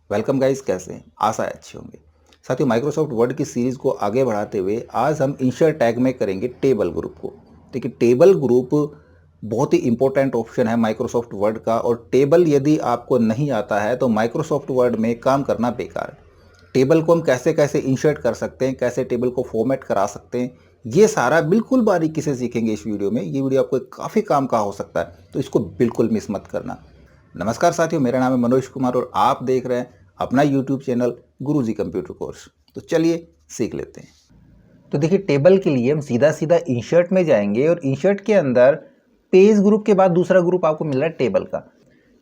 Welcome guys, कैसे हैं? आशा है अच्छे होंगे। साथियों, माइक्रोसॉफ्ट वर्ड की सीरीज़ को आगे बढ़ाते हुए आज हम इंसर्ट टैग में करेंगे टेबल ग्रुप को। देखिए, टेबल ग्रुप बहुत ही इंपॉर्टेंट ऑप्शन है माइक्रोसॉफ्ट वर्ड का, और टेबल यदि आपको नहीं आता है तो माइक्रोसॉफ्ट वर्ड में काम करना बेकार है। टेबल को हम कैसे कैसे इंसर्ट कर सकते हैं, कैसे टेबल को फॉर्मेट करा सकते हैं, ये सारा बिल्कुल बारीकी से सीखेंगे इस वीडियो में। ये वीडियो आपको काफ़ी काम का हो सकता है, तो इसको बिल्कुल मिस मत करना। नमस्कार साथियों, मेरा नाम है मनोज कुमार और आप देख रहे हैं अपना यूट्यूब चैनल गुरुजी कंप्यूटर कोर्स। तो चलिए सीख लेते हैं। तो देखिए, टेबल के लिए हम सीधा सीधा इंसर्ट में जाएंगे और इंसर्ट के अंदर पेज ग्रुप के बाद दूसरा ग्रुप आपको मिल रहा है टेबल का।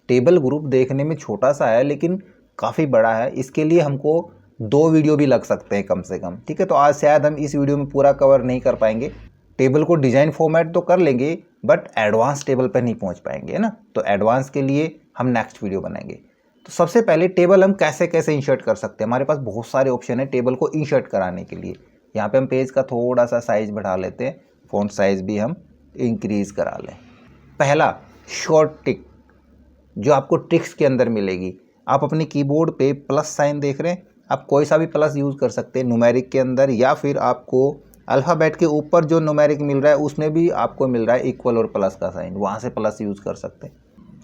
टेबल ग्रुप देखने में छोटा सा है लेकिन काफ़ी बड़ा है। इसके लिए हमको 2 वीडियो भी लग सकते हैं कम से कम। ठीक है, तो आज शायद हम इस वीडियो में पूरा कवर नहीं कर पाएंगे। टेबल को डिज़ाइन फॉर्मेट तो कर लेंगे बट एडवांस टेबल पर नहीं पहुंच पाएंगे, है ना। तो एडवांस के लिए हम नेक्स्ट वीडियो बनाएंगे। तो सबसे पहले टेबल हम कैसे कैसे इंसर्ट कर सकते हैं। हमारे पास बहुत सारे ऑप्शन है टेबल को इंसर्ट कराने के लिए। यहाँ पे हम पेज का थोड़ा सा साइज बढ़ा लेते हैं, फ़ॉन्ट साइज भी हम इंक्रीज करा लें। पहला, शॉर्ट टिक जो आपको ट्रिक्स के अंदर मिलेगी। आप अपने कीबोर्ड पे प्लस साइन देख रहे हैं, आप कोई सा भी प्लस यूज़ कर सकते हैं न्यूमेरिक के अंदर, या फिर आपको अल्फ़ाबेट के ऊपर जो न्यूमेरिक मिल रहा है उसमें भी आपको मिल रहा है इक्वल और प्लस का साइन, वहाँ से प्लस यूज़ कर सकते हैं।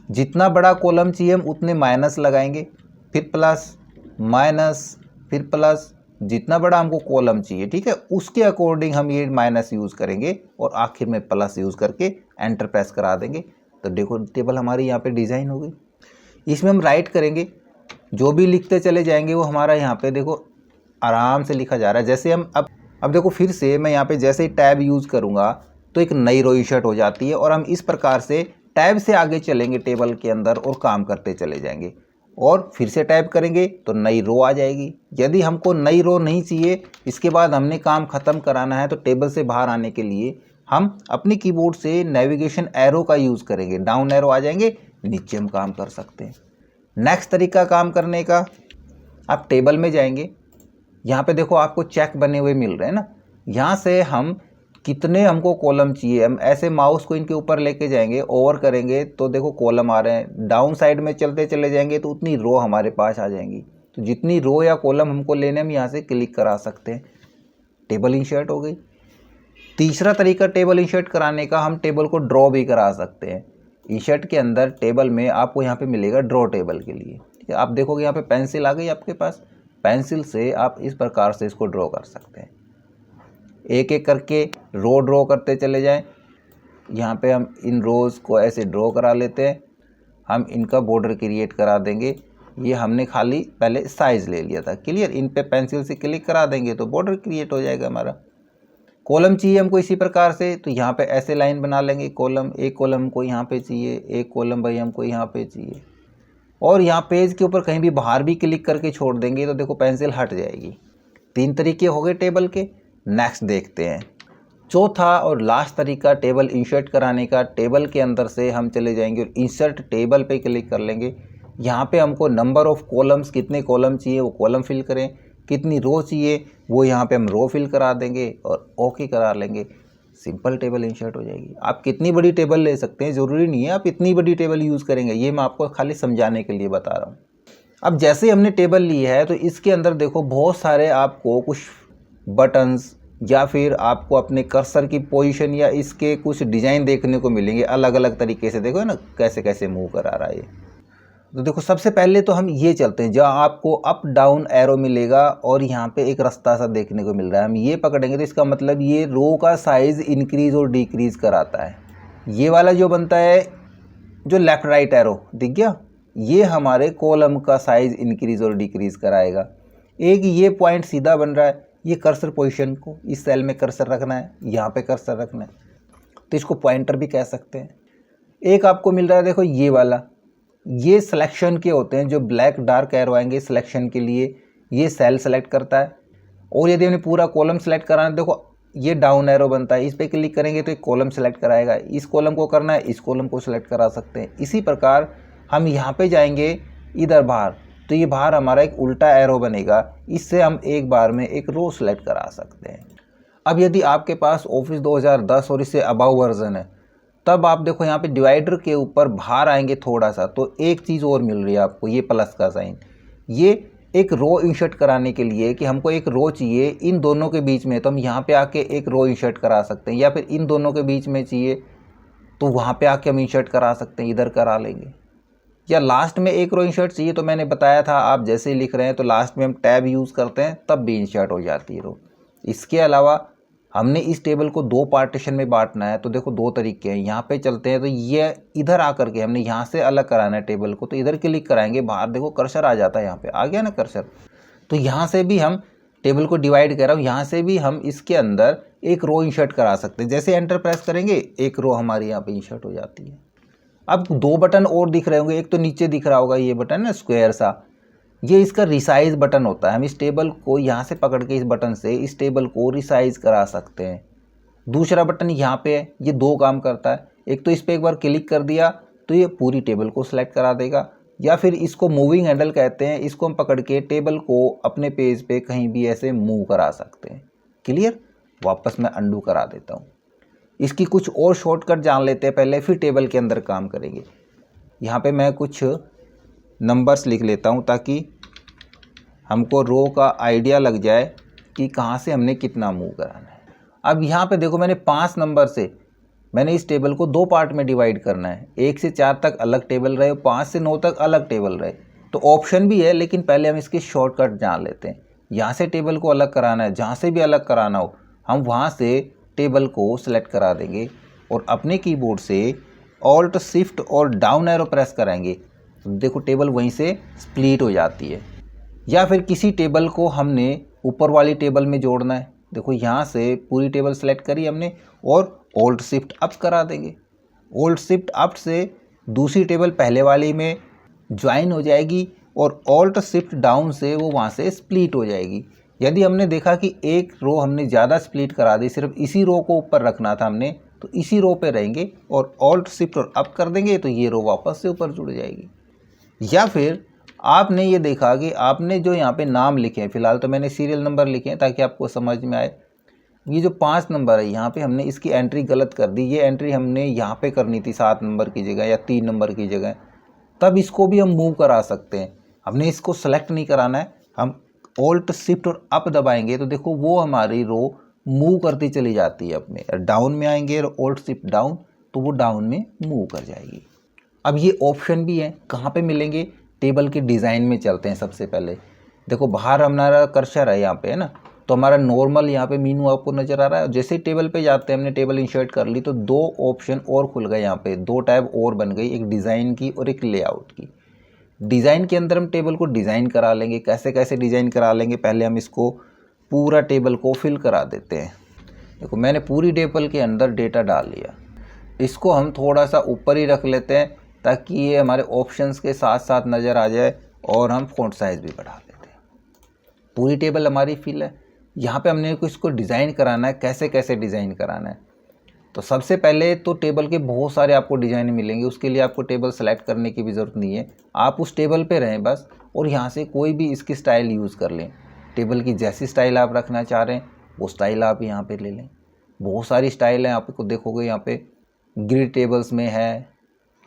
जितना बड़ा कॉलम चाहिए हम उतने माइनस लगाएंगे, फिर प्लस, माइनस, फिर प्लस। जितना बड़ा हमको कॉलम चाहिए, ठीक है, उसके अकॉर्डिंग हम ये माइनस यूज़ करेंगे और आखिर में प्लस यूज़ करके एंटर प्रेस करा देंगे। तो देखो, टेबल हमारी यहाँ पे डिज़ाइन हो गई। इसमें हम राइट करेंगे, जो भी लिखते चले जाएंगे वो हमारा यहाँ पे देखो आराम से लिखा जा रहा है। जैसे हम अब देखो, फिर से मैं यहाँ पे जैसे ही टैब यूज़ करूँगा तो एक नई रो इंसर्ट हो जाती है, और हम इस प्रकार से टैब से आगे चलेंगे टेबल के अंदर और काम करते चले जाएंगे। और फिर से टैब करेंगे तो नई रो आ जाएगी। यदि हमको नई रो नहीं चाहिए, इसके बाद हमने काम ख़त्म कराना है, तो टेबल से बाहर आने के लिए हम अपने कीबोर्ड से नेविगेशन एरो का यूज़ करेंगे। डाउन एरो आ जाएंगे, नीचे हम काम कर सकते हैं। नेक्स्ट तरीका काम करने का, आप टेबल में जाएंगे, यहाँ पे देखो आपको चेक बने हुए मिल रहे हैं ना। यहाँ से हम कितने हमको कॉलम चाहिए, हम ऐसे माउस को इनके ऊपर लेके जाएंगे, ओवर करेंगे तो देखो कॉलम आ रहे हैं। डाउन साइड में चलते चले जाएंगे तो उतनी रो हमारे पास आ जाएंगी। तो जितनी रो या कॉलम हमको लेने, हम यहाँ से क्लिक करा सकते हैं। टेबल इंसर्ट हो गई। तीसरा तरीका टेबल इंसर्ट कराने का, हम टेबल को ड्रॉ भी करा सकते हैं। इंसर्ट के अंदर टेबल में आपको यहाँ पे मिलेगा ड्रॉ टेबल के लिए। ठीक है, आप देखोगे यहाँ पे पेंसिल आ गई आपके पास। पेंसिल से आप इस प्रकार से इसको ड्रॉ कर सकते हैं। एक एक करके रो ड्रॉ करते चले जाएं। यहाँ पे हम इन रोज़ को ऐसे ड्रॉ करा लेते हैं। हम इनका बॉर्डर क्रिएट करा देंगे। ये हमने खाली पहले साइज़ ले लिया था, क्लियर। इन पे पेंसिल से क्लिक करा देंगे तो बॉर्डर क्रिएट हो जाएगा हमारा। कॉलम चाहिए हमको इसी प्रकार से, तो यहाँ पे ऐसे लाइन बना लेंगे। कॉलम, एक कॉलम हमको यहाँ पे चाहिए, एक कॉलम भाई हमको यहाँ पे चाहिए, और यहाँ पेज के ऊपर कहीं भी बाहर भी क्लिक करके छोड़ देंगे तो देखो पेंसिल हट जाएगी। 3 तरीके हो गए टेबल के। नेक्स्ट देखते हैं चौथा और लास्ट तरीका टेबल इंसर्ट कराने का। टेबल के अंदर से हम चले जाएंगे और इंसर्ट टेबल पे क्लिक कर लेंगे। यहाँ पे हमको नंबर ऑफ़ कॉलम्स, कितने कॉलम चाहिए वो कॉलम फिल करें, कितनी रो चाहिए वो यहाँ पे हम रो फिल करा देंगे और ओके करा लेंगे। सिंपल टेबल इंसर्ट हो जाएगी। आप कितनी बड़ी टेबल ले सकते हैं, ज़रूरी नहीं है आप इतनी बड़ी टेबल यूज़ करेंगे, ये मैं आपको खाली समझाने के लिए बता रहा हूँ। अब जैसे ही हमने टेबल ली है तो इसके अंदर देखो बहुत सारे आपको कुछ बटन्स या फिर आपको अपने कर्सर की पोजीशन या इसके कुछ डिज़ाइन देखने को मिलेंगे अलग अलग तरीके से। देखो ना कैसे कैसे मूव करा रहा है ये। तो देखो, सबसे पहले तो हम ये चलते हैं जहाँ आपको अप डाउन एरो मिलेगा और यहाँ पे एक रास्ता सा देखने को मिल रहा है। हम ये पकड़ेंगे तो इसका मतलब ये रो का साइज़ इंक्रीज़ और डिक्रीज़ कराता है। ये वाला जो बनता है जो लेफ़्ट राइट एरो दिख गया, ये हमारे कॉलम का साइज़ इंक्रीज़ और डिक्रीज़ कराएगा। एक ये पॉइंट सीधा बन रहा है, ये कर्सर पोजीशन को इस सेल में कर्सर रखना है, यहाँ पे कर्सर रखना है, तो इसको पॉइंटर भी कह सकते हैं। एक आपको मिल रहा है देखो ये वाला, ये सिलेक्शन के होते हैं, जो ब्लैक डार्क एरो आएंगे सिलेक्शन के लिए, ये सेल सेलेक्ट करता है। और यदि हमने पूरा कॉलम सेलेक्ट कराना है, देखो ये डाउन एरो बनता है, इस पर क्लिक करेंगे तो एक कॉलम सेलेक्ट कराएगा। इस कॉलम को करना है, इस कॉलम को सेलेक्ट करा सकते हैं। इसी प्रकार हम यहाँ पे जाएंगे इधर बाहर, तो ये बाहर हमारा एक उल्टा एरो बनेगा, इससे हम एक बार में एक रो सेलेक्ट करा सकते हैं। अब यदि आपके पास ऑफिस 2010 और इससे अबाव वर्जन है, तब आप देखो यहाँ पे डिवाइडर के ऊपर बाहर आएंगे थोड़ा सा, तो एक चीज़ और मिल रही है आपको, ये प्लस का साइन। ये एक रो इंसर्ट कराने के लिए कि हमको एक रो चाहिए इन दोनों के बीच में, तो हम यहाँ पे आके एक रो इंसर्ट करा सकते हैं, या फिर इन दोनों के बीच में चाहिए तो वहाँ पे आके हम इंसर्ट करा सकते हैं, इधर करा लेंगे। या लास्ट में एक रो इंसर्ट चाहिए तो मैंने बताया था आप जैसे ही लिख रहे हैं तो लास्ट में हम टैब यूज़ करते हैं तब भी इंसर्ट हो जाती है रो। इसके अलावा हमने इस टेबल को 2 पार्टीशन में बांटना है, तो देखो 2 तरीके हैं। यहाँ पे चलते हैं तो ये इधर आकर के हमने यहाँ से अलग कराना है टेबल को, तो इधर क्लिक कराएंगे, बाहर देखो कर्सर आ जाता है, यहाँ पे आ गया ना कर्सर। तो यहाँ से भी हम टेबल को डिवाइड कर रहा हूँ, यहाँ से भी हम इसके अंदर एक रो इंसर्ट करा सकते हैं। जैसे एंटर प्रेस करेंगे एक रो हमारी यहाँ पे इंसर्ट हो जाती है। अब 2 बटन और दिख रहे होंगे, एक तो नीचे दिख रहा होगा ये बटन है स्क्वायर सा, ये इसका रिसाइज बटन होता है। हम इस टेबल को यहाँ से पकड़ के इस बटन से इस टेबल को रिसाइज करा सकते हैं। दूसरा बटन यहाँ पे है, ये 2 काम करता है। एक तो इस पर एक बार क्लिक कर दिया तो ये पूरी टेबल को सिलेक्ट करा देगा, या फिर इसको मूविंग हैंडल कहते हैं, इसको हम पकड़ के टेबल को अपने पेज पे कहीं भी ऐसे मूव करा सकते हैं। क्लियर? वापस मैं अंडू करा देता हूँ। इसकी कुछ और शॉर्टकट जान लेते हैं पहले, फिर टेबल के अंदर काम करेंगे। यहाँ पे मैं कुछ नंबर्स लिख लेता हूँ ताकि हमको रो का आइडिया लग जाए कि कहाँ से हमने कितना मूव कराना है। अब यहाँ पे देखो मैंने 5 नंबर से मैंने इस टेबल को 2 पार्ट में डिवाइड करना है। 1 से 4 तक अलग टेबल रहे, 5 से 9 तक अलग टेबल रहे। तो ऑप्शन भी है, लेकिन पहले हम इसकी शॉर्टकट जान लेते हैं। यहाँ से टेबल को अलग कराना है, जहाँ से भी अलग कराना हो हम वहाँ से टेबल को सिलेक्ट करा देंगे और अपने कीबोर्ड से ऑल्ट शिफ्ट और डाउन एरो प्रेस कराएंगे, तो देखो टेबल वहीं से स्प्लिट हो जाती है। या फिर किसी टेबल को हमने ऊपर वाली टेबल में जोड़ना है, देखो यहाँ से पूरी टेबल सेलेक्ट करी हमने और ऑल्ट शिफ्ट अप करा देंगे। ऑल्ट शिफ्ट अप से दूसरी टेबल पहले वाली में ज्वाइन हो जाएगी और ऑल्ट शिफ्ट डाउन से वो वहाँ से स्प्लिट हो जाएगी। यदि हमने देखा कि एक रो हमने ज़्यादा स्प्लिट करा दी, सिर्फ इसी रो को ऊपर रखना था हमने, तो इसी रो पे रहेंगे और ऑल्ट शिफ्ट और अप कर देंगे तो ये रो वापस से ऊपर जुड़ जाएगी। या फिर आपने ये देखा कि आपने जो यहाँ पे नाम लिखे हैं, फिलहाल तो मैंने सीरियल नंबर लिखे हैं ताकि आपको समझ में आए। ये जो 5 नंबर है यहाँ पे हमने इसकी एंट्री गलत कर दी, ये एंट्री हमने यहाँ पे करनी थी 7 नंबर की जगह या 3 नंबर की जगह, तब इसको भी हम मूव करा सकते हैं। हमने इसको सेलेक्ट नहीं कराना है, हम ऑल्ट शिफ्ट और अप दबाएंगे तो देखो वो हमारी रो मूव करती चली जाती है। अपने डाउन में आएंगे और ऑल्ट शिफ्ट डाउन तो वो डाउन में मूव कर जाएगी। अब ये ऑप्शन भी है, कहाँ पे मिलेंगे? टेबल के डिज़ाइन में चलते हैं। सबसे पहले देखो बाहर हमारा कर्सर है यहाँ पे है ना, तो हमारा नॉर्मल यहाँ पे मीनू आपको नज़र आ रहा है। जैसे ही टेबल पे जाते हैं, हमने टेबल इंसर्ट कर ली तो 2 ऑप्शन और खुल गए, यहाँ पे 2 टैब और बन गई, एक डिज़ाइन की और एक लेआउट की। डिज़ाइन के अंदर हम टेबल को डिज़ाइन करा लेंगे। कैसे कैसे डिज़ाइन करा लेंगे? पहले हम इसको पूरा टेबल को फिल करा देते हैं। देखो मैंने पूरी टेबल के अंदर डेटा डाल लिया, इसको हम थोड़ा सा ऊपर ही रख लेते हैं ताकि ये हमारे ऑप्शंस के साथ साथ नज़र आ जाए, और हम फ़ॉन्ट साइज़ भी बढ़ा लेते हैं। पूरी टेबल हमारी फिल है। यहाँ पे हमने इसको डिज़ाइन कराना है। कैसे कैसे डिज़ाइन कराना है? तो सबसे पहले तो टेबल के बहुत सारे आपको डिज़ाइन मिलेंगे, उसके लिए आपको टेबल सेलेक्ट करने की भी ज़रूरत नहीं है। आप उस टेबल पे रहें बस, और यहाँ से कोई भी इसकी स्टाइल यूज़ कर लें। टेबल की जैसी स्टाइल आप रखना चाह रहे हैं वो स्टाइल आप यहाँ पे ले लें। बहुत सारी स्टाइल हैं, आपको देखोगे यहाँ पे ग्रिड टेबल्स में है,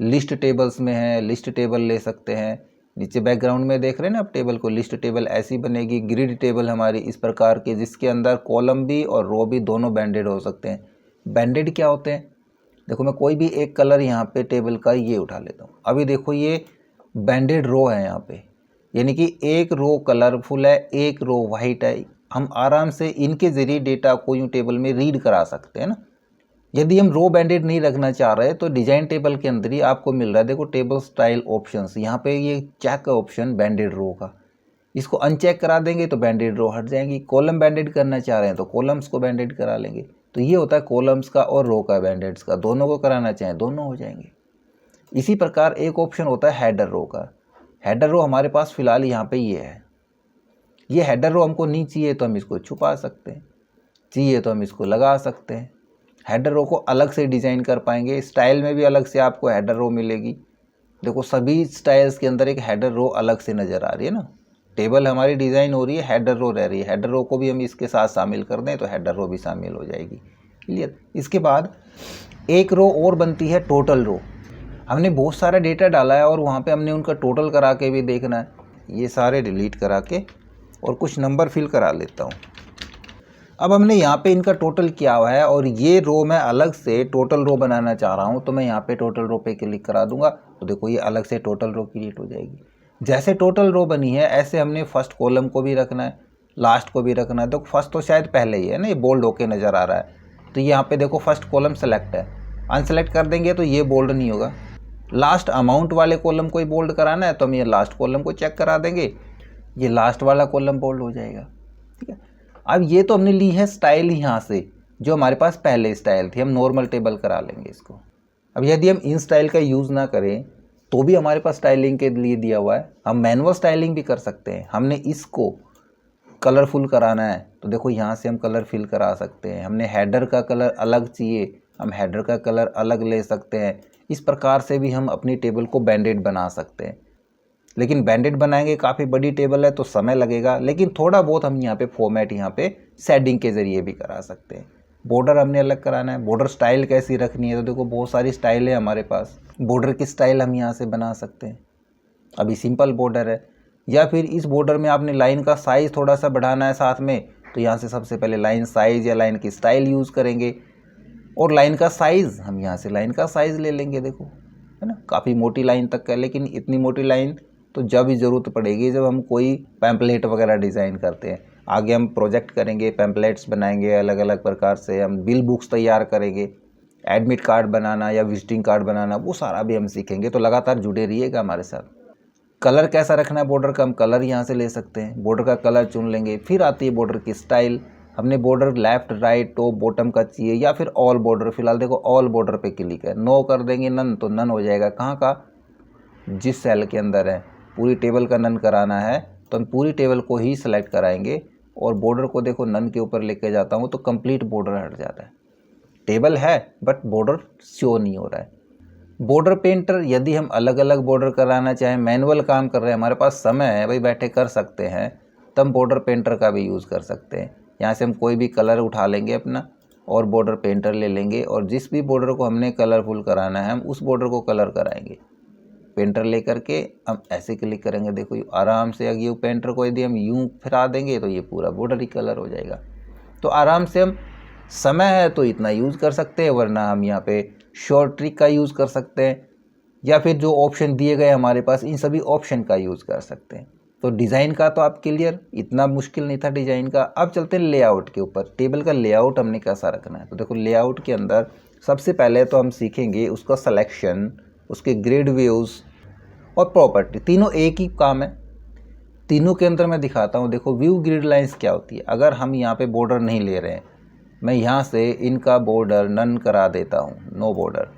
लिस्ट टेबल्स में है, लिस्ट टेबल ले सकते हैं। नीचे बैकग्राउंड में देख रहे हैं ना आप टेबल को, लिस्ट टेबल ऐसी बनेगी। ग्रिड टेबल हमारी इस प्रकार की, जिसके अंदर कॉलम भी और रो भी दोनों बैंडेड हो सकते हैं। बैंडेड क्या होते हैं? देखो मैं कोई भी एक कलर यहाँ पे टेबल का ये उठा लेता हूँ। अभी देखो ये बैंडेड रो है यहाँ पे, यानी कि एक रो कलरफुल है, एक रो वाइट है। हम आराम से इनके ज़रिए डेटा को यूँ टेबल में रीड करा सकते हैं ना। यदि हम रो बैंडेड नहीं रखना चाह रहे तो डिज़ाइन टेबल के अंदर ही आपको मिल रहा है, देखो टेबल स्टाइल ऑप्शंस, यहाँ पे ये चेक का ऑप्शन बैंडेड रो का, इसको अनचेक करा देंगे तो बैंडेड रो हट जाएंगी। कॉलम बैंडेड करना चाह रहे हैं तो कॉलम्स को बैंडेड करा लेंगे। तो ये होता है कॉलम्स का और रो का, बैंडेड्स का। दोनों को कराना चाहें दोनों हो जाएंगे। इसी प्रकार एक ऑप्शन होता है हेडर रो का। हेडर रो हमारे पास फिलहाल यहाँ पे ये है। ये हेडर रो हमको नहीं चाहिए तो हम इसको छुपा सकते हैं, चाहिए तो हम इसको लगा सकते हैं। हेडर रो को अलग से डिज़ाइन कर पाएंगे। स्टाइल में भी अलग से आपको हेडर रो मिलेगी। देखो सभी स्टाइल्स के अंदर एक हेडर रो अलग से नज़र आ रही है ना। टेबल हमारी डिज़ाइन हो रही है, हेडर रो रह रही है। हेडर रो को भी हम इसके साथ शामिल कर दें तो हेडर रो भी शामिल हो जाएगी। क्लियर? इसके बाद एक रो और बनती है टोटल रो। हमने बहुत सारा डेटा डाला है और वहाँ पे हमने उनका टोटल करा के भी देखना है। ये सारे डिलीट करा के और कुछ नंबर फिल करा लेता हूँ। अब हमने यहाँ पे इनका टोटल किया हुआ है और ये रो मैं अलग से टोटल रो बनाना चाह रहा हूँ, तो मैं यहाँ पे टोटल रो पे क्लिक करा दूंगा तो देखो ये अलग से टोटल रो क्रिएट हो जाएगी। जैसे टोटल रो बनी है ऐसे हमने फर्स्ट कॉलम को भी रखना है, लास्ट को भी रखना है। देखो फर्स्ट तो शायद पहले ही है ना, ये बोल्ड होके नज़र आ रहा है, तो यहाँ पे देखो फर्स्ट कॉलम सेलेक्ट है, अनसेलेक्ट कर देंगे तो ये बोल्ड नहीं होगा। लास्ट अमाउंट वाले कॉलम को ही बोल्ड कराना है तो हम ये लास्ट कॉलम को चेक करा देंगे, ये लास्ट वाला कॉलम बोल्ड हो जाएगा। ठीक है, अब ये तो हमने ली है स्टाइल यहाँ से, जो हमारे पास पहले स्टाइल थी, हम नॉर्मल टेबल करा लेंगे इसको। अब यदि हम इन स्टाइल का यूज़ ना करें तो भी हमारे पास स्टाइलिंग के लिए दिया हुआ है, हम मैनुअल स्टाइलिंग भी कर सकते हैं। हमने इसको कलरफुल कराना है तो देखो यहाँ से हम कलर फिल करा सकते हैं। हमने हेडर का कलर अलग चाहिए, हम हेडर का कलर अलग ले सकते हैं। इस प्रकार से भी हम अपनी टेबल को बैंडेड बना सकते हैं। लेकिन बैंडेड बनाएंगे, काफ़ी बड़ी टेबल है तो समय लगेगा, लेकिन थोड़ा बहुत हम यहाँ पे फॉर्मेट यहाँ पे शेडिंग के ज़रिए भी करा सकते हैं। बॉर्डर हमने अलग कराना है, बॉर्डर स्टाइल कैसी रखनी है तो देखो बहुत सारी स्टाइल है हमारे पास। बॉर्डर की स्टाइल हम यहाँ से बना सकते हैं। अभी सिंपल बॉर्डर है, या फिर इस बॉर्डर में आपने लाइन का साइज़ थोड़ा सा बढ़ाना है साथ में, तो यहाँ से सबसे पहले लाइन साइज़ या लाइन की स्टाइल यूज़ करेंगे। और लाइन का साइज़ हम यहाँ से लाइन का साइज़ ले लेंगे, देखो है ना, काफ़ी मोटी लाइन तक का। लेकिन इतनी मोटी लाइन तो जब ही ज़रूरत पड़ेगी जब हम कोई पैम्पलेट वगैरह डिज़ाइन करते हैं। आगे हम प्रोजेक्ट करेंगे, पैम्पलेट्स बनाएंगे अलग अलग प्रकार से, हम बिल बुक्स तैयार करेंगे, एडमिट कार्ड बनाना या विजिटिंग कार्ड बनाना, वो सारा भी हम सीखेंगे। तो लगातार जुड़े रहिएगा हमारे साथ। कलर कैसा रखना है बॉर्डर का, हम कलर यहाँ से ले सकते हैं, बॉर्डर का कलर चुन लेंगे। फिर आती है बॉर्डर की स्टाइल, हमने border left right top bottom का चाहिए या फिर ऑल बॉर्डर। फिलहाल देखो ऑल बॉर्डर पे क्लिक है, नो कर देंगे नन तो नन हो जाएगा। कहाँ का, जिस सेल के अंदर है, पूरी टेबल का नन कराना है तो हम पूरी टेबल को ही सिलेक्ट कराएंगे और बॉर्डर को देखो नन के ऊपर लेके जाता हूँ तो कंप्लीट बॉर्डर हट जाता है। टेबल है बट बॉर्डर शो नहीं हो रहा है। बॉर्डर पेंटर, यदि हम अलग अलग बॉर्डर कराना चाहें, मैनुअल काम कर रहे हैं, हमारे पास समय है भाई बैठे कर सकते हैं, तब बॉर्डर पेंटर का भी यूज़ कर सकते हैं। यहाँ से हम कोई भी कलर उठा लेंगे अपना और बॉर्डर पेंटर ले लेंगे और जिस भी बॉर्डर को हमने कलरफुल कराना है हम उस बॉर्डर को कलर कराएंगे। पेंटर ले करके हम ऐसे क्लिक करेंगे, देखो आराम से अगर पेंटर को यदि हम यूँ फिरा देंगे तो ये पूरा बॉर्डर ही कलर हो जाएगा। तो आराम से हम, समय है तो इतना यूज़ कर सकते हैं, वरना हम यहाँ पे शॉर्ट ट्रिक का यूज़ कर सकते हैं या फिर जो ऑप्शन दिए गए हमारे पास इन सभी ऑप्शन का यूज़ कर सकते हैं। तो डिज़ाइन का तो आप क्लियर, इतना मुश्किल नहीं था डिज़ाइन का। अब चलते हैं लेआउट के ऊपर। टेबल का लेआउट हमने कैसा रखना है, तो देखो लेआउट के अंदर सबसे पहले तो हम सीखेंगे उसका सिलेक्शन, उसके ग्रिड व्यूज़ और प्रॉपर्टी। तीनों एक ही काम है, तीनों के अंदर मैं दिखाता हूँ। देखो व्यू ग्रिड लाइंस क्या होती है। अगर हम यहाँ पे बॉर्डर नहीं ले रहे हैं, मैं यहाँ से इनका बॉर्डर नन करा देता हूँ, नो बॉर्डर,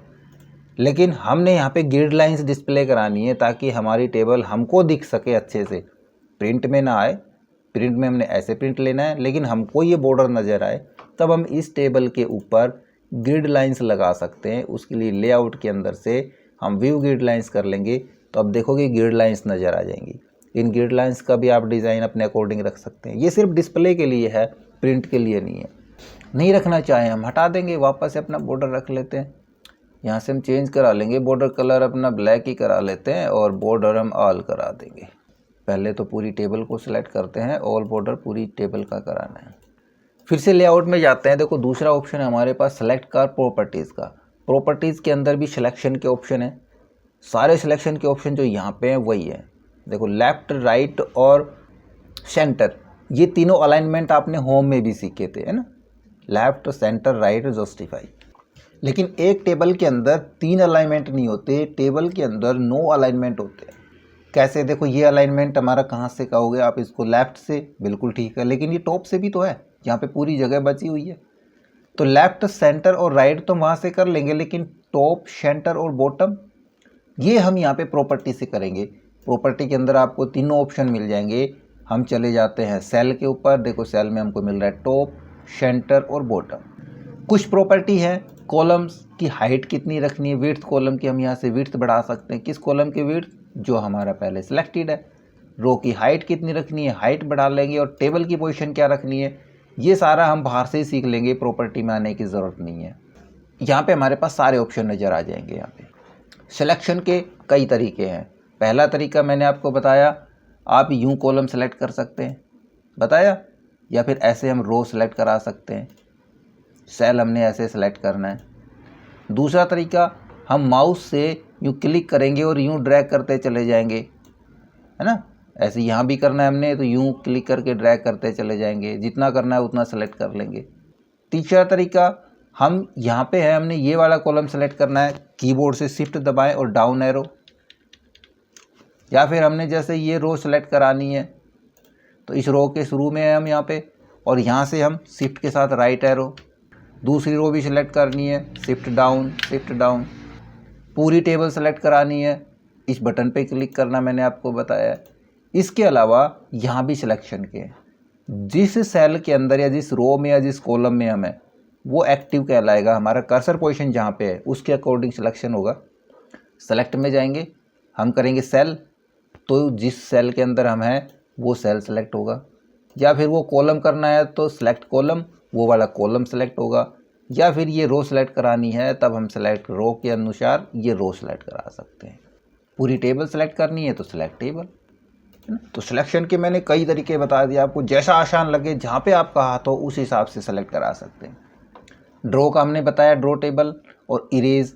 लेकिन हमने यहाँ पे ग्रिड लाइंस डिस्प्ले करानी है ताकि हमारी टेबल हमको दिख सके अच्छे से, प्रिंट में ना आए। प्रिंट में हमने ऐसे प्रिंट लेना है लेकिन हमको ये बॉर्डर नज़र आए, तब हम इस टेबल के ऊपर ग्रिड लाइंस लगा सकते हैं। उसके लिए लेआउट के अंदर से हम व्यू ग्रिड लाइंस कर लेंगे तो अब देखोगे ग्रिड लाइंस नज़र आ जाएंगी। इन ग्रिड लाइंस का भी आप डिज़ाइन अपने अकॉर्डिंग रख सकते हैं। ये सिर्फ डिस्प्ले के लिए है, प्रिंट के लिए नहीं है। नहीं रखना चाहें हम हटा देंगे, वापस से अपना बॉर्डर रख लेते हैं। यहाँ से हम चेंज करा लेंगे, बॉर्डर कलर अपना ब्लैक ही करा लेते हैं और बॉर्डर हम ऑल करा देंगे। पहले तो पूरी टेबल को सिलेक्ट करते हैं, ऑल बॉर्डर पूरी टेबल का कराना है। फिर से लेआउट में जाते हैं। देखो दूसरा ऑप्शन है हमारे पास सेलेक्ट कार प्रॉपर्टीज़ का। प्रॉपर्टीज़ के अंदर भी सिलेक्शन के ऑप्शन है। सारे सिलेक्शन के ऑप्शन जो यहाँ पे हैं वही है। देखो लेफ़्ट राइट और सेंटर, ये तीनों अलाइनमेंट आपने होम में भी सीखे थे, है ना, लेफ़्ट सेंटर राइट जस्टिफाई। लेकिन एक टेबल के अंदर 3 अलाइनमेंट नहीं होते, टेबल के अंदर 9 अलाइनमेंट होते हैं। कैसे, देखो ये अलाइनमेंट हमारा कहाँ से कहोगे आप इसको, लेफ़्ट से, बिल्कुल ठीक है, लेकिन ये टॉप से भी तो है, यहाँ पे पूरी जगह बची हुई है। तो लेफ़्ट सेंटर और राइट तो वहाँ से कर लेंगे, लेकिन टॉप सेंटर और बॉटम ये हम यहाँ पे प्रॉपर्टी से करेंगे। प्रॉपर्टी के अंदर आपको तीनों ऑप्शन मिल जाएंगे। हम चले जाते हैं सेल के ऊपर। देखो सेल में हमको मिल रहा है टॉप, सेंटर और बॉटम। कुछ प्रॉपर्टी है, कॉलम्स की हाइट कितनी रखनी है, विड्थ कॉलम की हम यहाँ से विड्थ बढ़ा सकते हैं। किस कॉलम की विड्थ, जो हमारा पहले सिलेक्टेड है। रो की हाइट कितनी रखनी है, हाइट बढ़ा लेंगे। और टेबल की पोजीशन क्या रखनी है, ये सारा हम बाहर से ही सीख लेंगे, प्रॉपर्टी में आने की ज़रूरत नहीं है। यहाँ पे हमारे पास सारे ऑप्शन नज़र आ जाएंगे। यहाँ पे सिलेक्शन के कई तरीके हैं। पहला तरीका मैंने आपको बताया आप यूं कॉलम सेलेक्ट कर सकते हैं, बताया, या फिर ऐसे हम रो सेलेक्ट करा सकते हैं, सेल हमने ऐसे सेलेक्ट करना है। दूसरा तरीका, हम माउस से यूं क्लिक करेंगे और यूं ड्रैग करते चले जाएंगे, है ना, ऐसे यहाँ भी करना है हमने तो यूं क्लिक करके ड्रैग करते चले जाएंगे, जितना करना है उतना सेलेक्ट कर लेंगे। तीसरा तरीका, हम यहाँ पे है, हमने ये वाला कॉलम सेलेक्ट करना है, कीबोर्ड से शिफ्ट दबाएं और डाउन एरो, या फिर हमने जैसे ये रो सेलेक्ट करानी है तो इस रो के शुरू में है हम यहाँ पे, और यहाँ से हम शिफ्ट के साथ राइट एरो, दूसरी रो भी सिलेक्ट करनी है, शिफ्ट डाउन, पूरी टेबल सेलेक्ट करानी है, इस बटन पे क्लिक करना मैंने आपको बताया है। इसके अलावा यहाँ भी सिलेक्शन के जिस सेल के अंदर या जिस रो में या जिस कॉलम में हम है वो एक्टिव कहलाएगा, हमारा कर्सर पोजीशन जहाँ पे है उसके अकॉर्डिंग सिलेक्शन होगा। सेलेक्ट में जाएंगे, हम करेंगे सेल, तो जिस सेल के अंदर हम हैं वो सेल सेलेक्ट होगा, या फिर वो कॉलम करना है तो सेलेक्ट कॉलम, वो वाला कॉलम सेलेक्ट होगा, या फिर ये रो सेलेक्ट करानी है तब हम सेलेक्ट रो के अनुसार ये रो सेलेक्ट करा सकते हैं। पूरी टेबल सेलेक्ट करनी है तो सेलेक्ट टेबल, है ना। तो सिलेक्शन के मैंने कई तरीके बता दिए आपको, जैसा आसान लगे जहाँ पे आपका हाथ हो उस हिसाब से सेलेक्ट करा सकते हैं। ड्रॉ का हमने बताया, ड्रॉ टेबल और इरेज,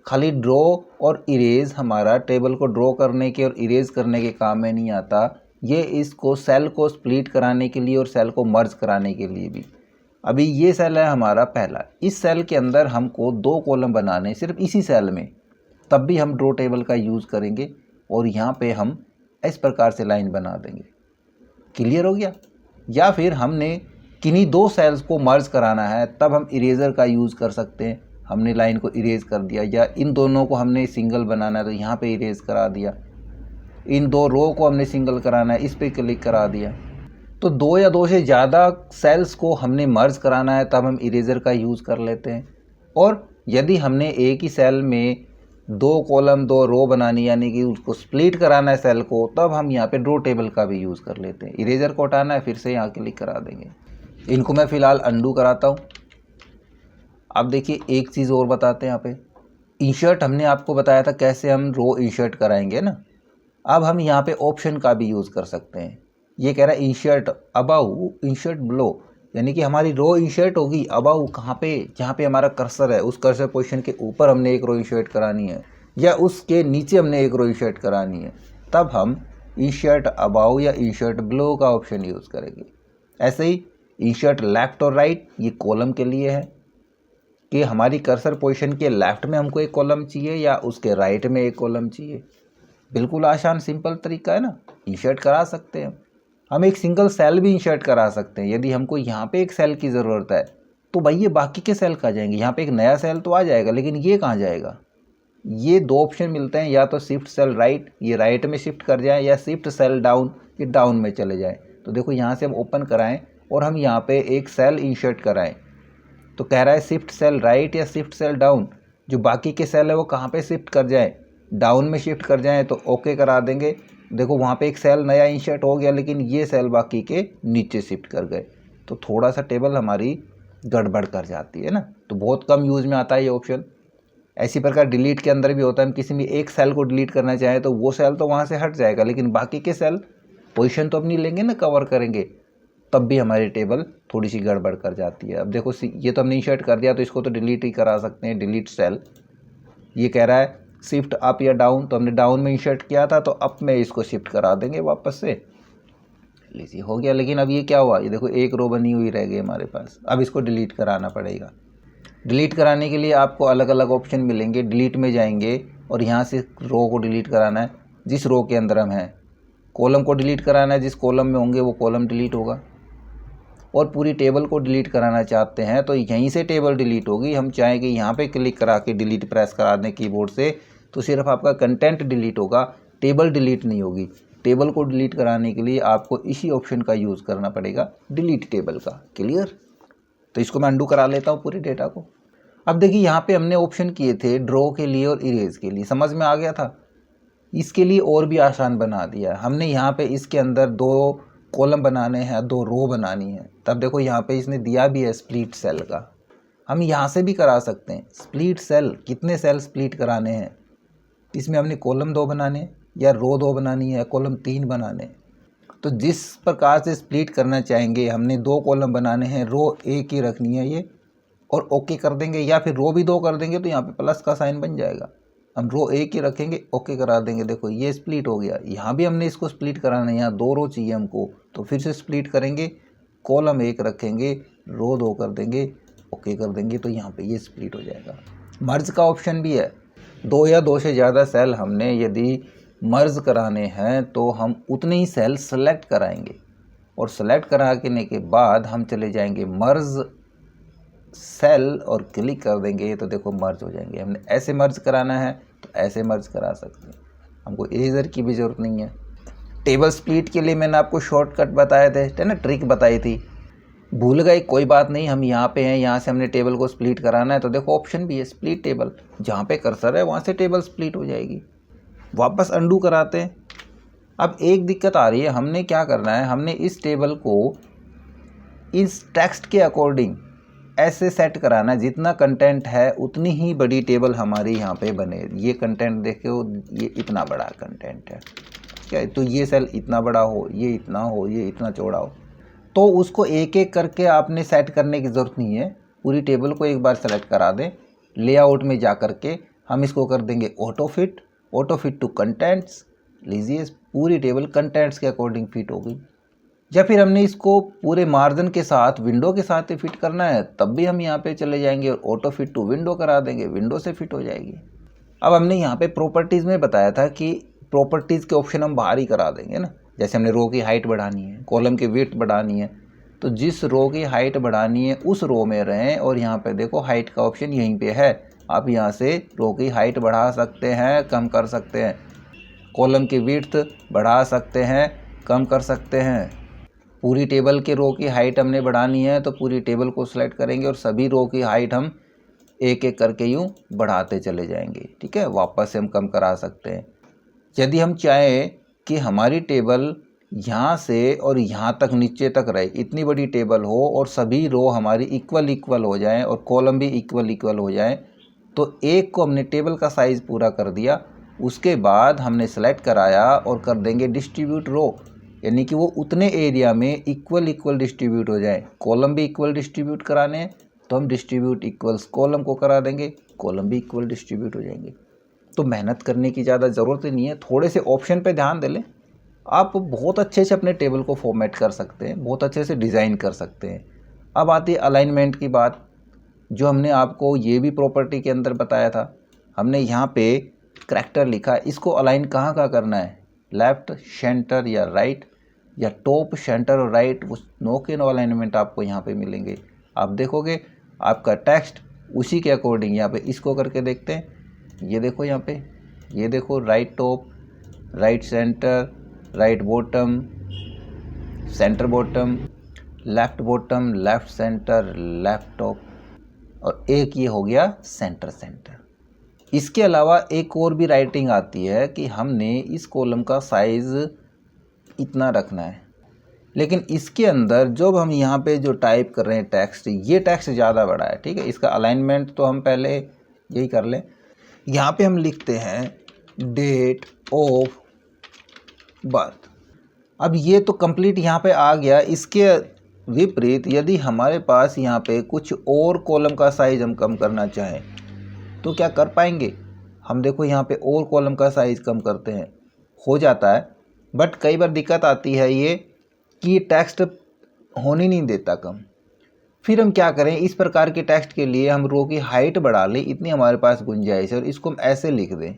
खाली ड्रॉ और इरेज हमारा टेबल को ड्रॉ करने के और इरेज करने के काम में नहीं आता, ये इसको सेल को स्प्लिट कराने के लिए और सेल को मर्ज कराने के लिए भी। अभी ये सेल है हमारा पहला, इस सेल के अंदर हमको 2 कॉलम बनाने सिर्फ इसी सेल में, तब भी हम ड्रॉ टेबल का यूज़ करेंगे और यहाँ पे हम इस प्रकार से लाइन बना देंगे। क्लियर हो गया। या फिर हमने किन्हीं 2 सेल्स को मर्ज कराना है तब हम इरेजर का यूज़ कर सकते हैं, हमने लाइन को इरेज कर दिया, या इन दोनों को हमने सिंगल बनाना है तो यहाँ पे इरेज करा दिया, इन 2 रो को हमने सिंगल कराना है इस पर क्लिक करा दिया। तो 2 या 2 से ज़्यादा सेल्स को हमने मर्ज कराना है तब हम इरेजर का यूज़ कर लेते हैं। और यदि हमने एक ही सेल में 2 कॉलम 2 रो बनानी, यानी कि उसको स्प्लिट कराना है सेल को, तब हम यहाँ पे ड्रॉ टेबल का भी यूज़ कर लेते हैं। इरेजर को हटाना है फिर से यहाँ क्लिक करा देंगे। इनको मैं फ़िलहाल अंडू कराता हूँ। अब देखिए एक चीज़ और बताते हैं यहाँ पे, इंसर्ट हमने आपको बताया था कैसे हम रो इंसर्ट कराएंगे ना। अब हम यहाँ पे ऑप्शन का भी यूज़ कर सकते हैं। ये कह रहा है इंसर्ट अबाउ, इंसर्ट बिलो, यानी कि हमारी रो इंसर्ट होगी अबाउ कहाँ पे, जहाँ पे हमारा कर्सर है उस कर्सर पोजीशन के ऊपर हमने एक रो इंसर्ट करानी है, या उसके नीचे हमने एक रो इंसर्ट करानी है, तब हम इंसर्ट अबाउ या इंसर्ट बिलो का ऑप्शन यूज़ करेंगे। ऐसे ही इंसर्ट लेफ्ट और राइट, ये कॉलम के लिए है कि हमारी कर्सर पोजीशन के लेफ्ट में हमको एक कॉलम चाहिए या उसके राइट में एक कॉलम चाहिए। बिल्कुल आसान सिंपल तरीका है ना, इंसर्ट करा सकते हैं। हम एक सिंगल सेल भी इंसर्ट करा सकते हैं। यदि हमको यहाँ पे एक सेल की ज़रूरत है तो भाई ये बाकी के सेल कहाँ जाएंगे, यहाँ पे एक नया सेल तो आ जाएगा लेकिन ये कहाँ जाएगा। ये 2 ऑप्शन मिलते हैं, या तो शिफ्ट सेल राइट, ये राइट में शिफ्ट कर जाए, या शिफ्ट सेल डाउन, ये डाउन में चले जाए। तो देखो यहाँ से हम ओपन कराएं और हम यहाँ पे एक सेल इंसर्ट कराएं तो कह रहा है शिफ्ट सेल राइट या शिफ्ट सेल डाउन, जो बाकी के सेल है वो कहाँ पे शिफ्ट कर जाए, डाउन में शिफ्ट कर जाएँ तो ओके करा देंगे। देखो वहाँ पे एक सेल नया इंसर्ट हो गया लेकिन ये सेल बाकी के नीचे शिफ्ट कर गए, तो थोड़ा सा टेबल हमारी गड़बड़ कर जाती है ना। तो बहुत कम यूज़ में आता है ये ऑप्शन। ऐसी प्रकार डिलीट के अंदर भी होता है, हम किसी भी एक सेल को डिलीट करना चाहें तो वो सेल तो वहाँ से हट जाएगा लेकिन बाकी के सेल पोजीशन तो अपनी लेंगे ना, कवर करेंगे, तब भी हमारी टेबल थोड़ी सी गड़बड़ कर जाती है। अब देखो ये तो हमने इंसर्ट कर दिया तो इसको तो डिलीट ही करा सकते हैं, डिलीट सेल। ये कह रहा है शिफ्ट अप या डाउन, तो हमने डाउन में इंसर्ट किया था तो अप में इसको शिफ्ट करा देंगे वापस से, लीजिए हो गया। लेकिन अब ये क्या हुआ, ये देखो एक रो बनी हुई रह गई हमारे पास, अब इसको डिलीट कराना पड़ेगा। डिलीट कराने के लिए आपको अलग अलग ऑप्शन मिलेंगे। डिलीट में जाएंगे और यहाँ से रो को डिलीट कराना है जिस रो के अंदर हम हैं, कॉलम को डिलीट कराना है जिस कॉलम में होंगे वो कॉलम डिलीट होगा, और पूरी टेबल को डिलीट कराना चाहते हैं तो यहीं से टेबल डिलीट होगी। हम चाहें कि यहाँ पे क्लिक करा के डिलीट प्रेस करा दें कीबोर्ड से तो सिर्फ आपका कंटेंट डिलीट होगा, टेबल डिलीट नहीं होगी। टेबल को डिलीट कराने के लिए आपको इसी ऑप्शन का यूज़ करना पड़ेगा, डिलीट टेबल का। क्लियर। तो इसको मैं अंडू करा लेता हूँ पूरे डेटा को। अब देखिए यहाँ पे हमने ऑप्शन किए थे ड्रॉ के लिए और इरेज के लिए, समझ में आ गया था। इसके लिए और भी आसान बना दिया हमने। यहाँ पे इसके अंदर 2 कॉलम बनाने हैं, 2 रो बनानी है, तब देखो यहाँ पे इसने दिया भी है स्प्लिट सेल का। हम यहाँ से भी करा सकते हैं स्प्लिट सेल। कितने सेल स्प्लिट कराने हैं, इसमें हमने कॉलम 2 बनाने या रो 2 बनानी है, कॉलम 3 बनाने, तो जिस प्रकार से स्प्लिट करना चाहेंगे, हमने 2 कॉलम बनाने हैं, रो एक ही रखनी है ये, और ओके कर देंगे, या फिर रो भी 2 कर देंगे तो यहाँ पे प्लस का साइन बन जाएगा। हम रो एक ही रखेंगे, ओके करा देंगे, देखो ये स्प्लिट हो गया। यहाँ भी हमने इसको स्प्लिट कराना है, यहाँ 2 रो चाहिए हमको, तो फिर से स्प्लिट करेंगे, कॉलम एक रखेंगे, रो 2 कर देंगे, ओके कर देंगे, तो यहाँ पे ये स्प्लिट हो जाएगा। मर्ज का ऑप्शन भी है, 2 या 2 से ज़्यादा सेल हमने यदि मर्ज कराने हैं तो हम उतने ही सेल सेलेक्ट कराएंगे, और सेलेक्ट कराने के बाद हम चले जाएंगे मर्ज सेल और क्लिक कर देंगे, तो देखो मर्ज हो जाएंगे। हमने ऐसे मर्ज कराना है तो ऐसे मर्ज करा सकते हैं, हमको इरेजर की भी ज़रूरत नहीं है। टेबल स्प्लिट के लिए मैंने आपको शॉर्टकट बताए थे ना, ट्रिक बताई थी, भूल गए, कोई बात नहीं। हम यहाँ पे हैं, यहाँ से हमने टेबल को स्प्लिट कराना है, तो देखो ऑप्शन भी है स्प्लिट टेबल, जहाँ पे कर्सर है वहाँ से टेबल स्प्लिट हो जाएगी। वापस अंडू कराते हैं। अब एक दिक्कत आ रही है, हमने क्या करना है, हमने इस टेबल को इस टेक्स्ट के अकॉर्डिंग ऐसे सेट कराना है, जितना कंटेंट है उतनी ही बड़ी टेबल हमारी यहाँ पे बने। ये कंटेंट देखो, ये इतना बड़ा कंटेंट है, क्या है, तो ये सेल इतना बड़ा हो, ये इतना हो, ये इतना चौड़ा हो, तो उसको एक एक करके आपने सेट करने की ज़रूरत नहीं है। पूरी टेबल को एक बार सेलेक्ट करा दें, लेआउट में जा कर के हम इसको कर देंगे ऑटो फिट टू कंटेंट्स। लीजिए पूरी टेबल कंटेंट्स के अकॉर्डिंग फिट हो गई। या फिर हमने इसको पूरे मार्जिन के साथ विंडो के साथ ही फिट करना है, तब भी हम यहाँ पे चले जाएंगे और ऑटो फिट टू विंडो करा देंगे, विंडो से फिट हो जाएगी। अब हमने यहाँ पे प्रॉपर्टीज़ में बताया था कि प्रॉपर्टीज़ के ऑप्शन हम बाहर ही करा देंगे ना। जैसे हमने रो की हाइट बढ़ानी है, कॉलम की विड्थ बढ़ानी है, तो जिस रो की हाइट बढ़ानी है उस रो में रहें, और यहाँ पे देखो हाइट का ऑप्शन यहीं पे है। आप यहाँ से रो की हाइट बढ़ा सकते हैं, कम कर सकते हैं, कॉलम की विड्थ बढ़ा सकते हैं, कम कर सकते हैं। पूरी टेबल के रो की हाइट हमने बढ़ानी है, तो पूरी टेबल को सिलेक्ट करेंगे और सभी रो की हाइट हम एक एक करके यूँ बढ़ाते चले जाएंगे। ठीक है, वापस से हम कम करा सकते हैं। यदि हम चाहें कि हमारी टेबल यहाँ से और यहाँ तक नीचे तक रहे, इतनी बड़ी टेबल हो और सभी रो हमारी इक्वल हो जाएं और कॉलम भी इक्वल हो जाएं, तो एक को हमने टेबल का साइज़ पूरा कर दिया, उसके बाद हमने सेलेक्ट कराया और कर देंगे डिस्ट्रीब्यूट रो, यानी कि वो उतने एरिया में इक्वल डिस्ट्रीब्यूट हो जाए। कॉलम भी इक्वल डिस्ट्रीब्यूट कराने हैं तो हम डिस्ट्रीब्यूट इक्वल्स कॉलम को करा देंगे, कॉलम भी इक्वल डिस्ट्रीब्यूट हो जाएंगे। तो मेहनत करने की ज़्यादा ज़रूरत ही नहीं है, थोड़े से ऑप्शन पे ध्यान दे लें, आप बहुत अच्छे से अपने टेबल को फॉर्मेट कर सकते हैं, बहुत अच्छे से डिज़ाइन कर सकते हैं। अब आती है अलाइनमेंट की बात, जो हमने आपको ये भी प्रॉपर्टी के अंदर बताया था। हमने यहाँ पे करैक्टर लिखा है, इसको अलाइन कहाँ करना है, लेफ़्ट, सेंटर या राइट, या टॉप, सेंटर और राइट। वो नो के नो अलाइनमेंट आपको यहाँ पे मिलेंगे। आप देखोगे आपका टेक्स्ट उसी के अकॉर्डिंग, यहाँ पे इसको करके देखते हैं, ये देखो यहाँ पे, ये देखो right top, right centre, right bottom, centre bottom, left bottom, left centre, left top, और एक ये हो गया सेंटर। इसके अलावा एक और भी राइटिंग आती है कि हमने इस कॉलम का साइज़ इतना रखना है, लेकिन इसके अंदर जब हम यहाँ पे जो टाइप कर रहे हैं टेक्स्ट, ये टेक्स्ट ज़्यादा बड़ा है। ठीक है, इसका अलाइनमेंट तो हम पहले यही कर लें। यहाँ पे हम लिखते हैं डेट ऑफ बर्थ। अब ये तो कंप्लीट यहाँ पे आ गया। इसके विपरीत यदि हमारे पास यहाँ पे कुछ और कॉलम का साइज़ हम कम करना चाहें तो क्या कर पाएंगे हम? देखो यहाँ पे और कॉलम का साइज़ कम करते हैं, हो जाता है, बट कई बार दिक्कत आती है ये कि टेक्स्ट होने नहीं देता कम। फिर हम क्या करें, इस प्रकार के टेक्स्ट के लिए हम रो की हाइट बढ़ा लें, इतनी हमारे पास गुंजाइश है, और इसको हम ऐसे लिख दें,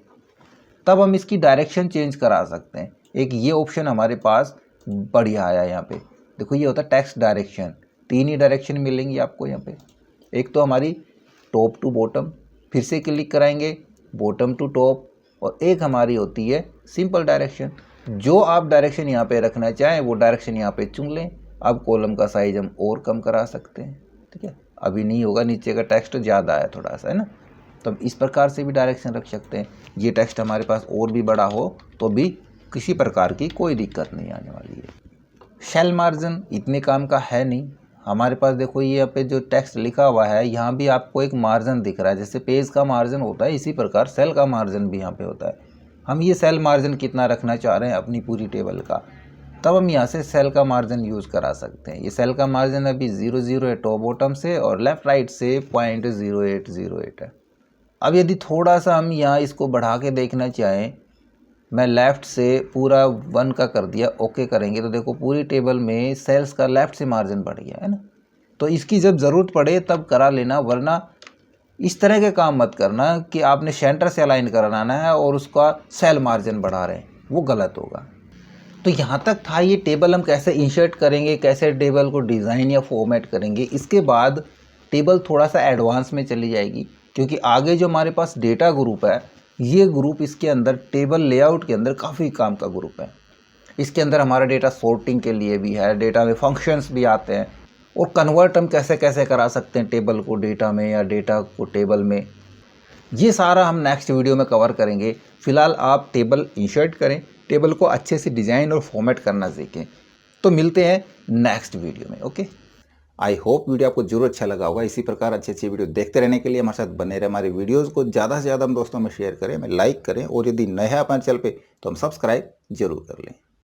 तब हम इसकी डायरेक्शन चेंज करा सकते हैं। एक ये ऑप्शन हमारे पास बढ़िया आया यहाँ पे, देखो ये होता है टेक्स्ट डायरेक्शन। 3 ही डायरेक्शन मिलेंगी आपको यहाँ पे। एक तो हमारी टॉप टू बॉटम, फिर से क्लिक कराएंगे बॉटम टू टॉप, और एक हमारी होती है सिंपल डायरेक्शन। जो आप डायरेक्शन यहाँ पे रखना चाहें वो डायरेक्शन यहाँ पे चुन लें। अब कॉलम का साइज हम और कम करा सकते हैं। ठीक है, अभी नहीं होगा, नीचे का टेक्स्ट ज़्यादा है थोड़ा सा, है ना, तो हम इस प्रकार से भी डायरेक्शन रख सकते हैं। ये टेक्स्ट हमारे पास और भी बड़ा हो तो भी किसी प्रकार की कोई दिक्कत नहीं आने वाली है। सेल मार्जिन इतने काम का है नहीं हमारे पास। देखो ये यहाँ पे जो टेक्स्ट लिखा हुआ है, यहाँ भी आपको एक मार्जिन दिख रहा है, जैसे पेज का मार्जिन होता है इसी प्रकार सेल का मार्जिन भी यहाँ पे होता है। हम ये सेल मार्जिन कितना रखना चाह रहे हैं अपनी पूरी टेबल का, तब हम यहाँ से सेल का मार्जिन यूज़ करा सकते हैं। ये सेल का मार्जिन अभी 0.0 है टॉप बॉटम से और लेफ़्ट राइट से 0.0808 है। अब यदि थोड़ा सा हम यहाँ इसको बढ़ा के देखना चाहें, मैं लेफ़्ट से पूरा 1 का कर दिया, ओके करेंगे तो देखो पूरी टेबल में सेल्स का लेफ़्ट से मार्जिन बढ़ गया है ना। तो इसकी जब ज़रूरत पड़े तब करा लेना, वरना इस तरह के काम मत करना कि आपने सेंटर से अलाइन कराना है और उसका सेल मार्जिन बढ़ा रहे हैं, वो गलत होगा। तो यहाँ तक था ये टेबल हम कैसे इंसर्ट करेंगे, कैसे टेबल को डिज़ाइन या फॉर्मेट करेंगे। इसके बाद टेबल थोड़ा सा एडवांस में चली जाएगी, क्योंकि आगे जो हमारे पास डेटा ग्रुप है, ये ग्रुप इसके अंदर टेबल लेआउट के अंदर काफ़ी काम का ग्रुप है। इसके अंदर हमारा डेटा सॉर्टिंग के लिए भी है, डेटा में फंक्शंस भी आते हैं, और कन्वर्ट हम कैसे कैसे करा सकते हैं टेबल को डेटा में या डेटा को टेबल में, ये सारा हम नेक्स्ट वीडियो में कवर करेंगे। फिलहाल आप टेबल इंसर्ट करें, टेबल को अच्छे से डिज़ाइन और फॉर्मेट करना सीखें। तो मिलते हैं नेक्स्ट वीडियो में। ओके, आई होप वीडियो आपको जरूर अच्छा लगा होगा। इसी प्रकार अच्छी अच्छी वीडियो देखते रहने के लिए हमारे साथ बने रहे। हमारे वीडियोज़ को ज़्यादा से ज़्यादा हम दोस्तों में शेयर करें, हमें लाइक करें, और यदि नया है हमारे चैनल पे तो हम सब्सक्राइब जरूर कर लें।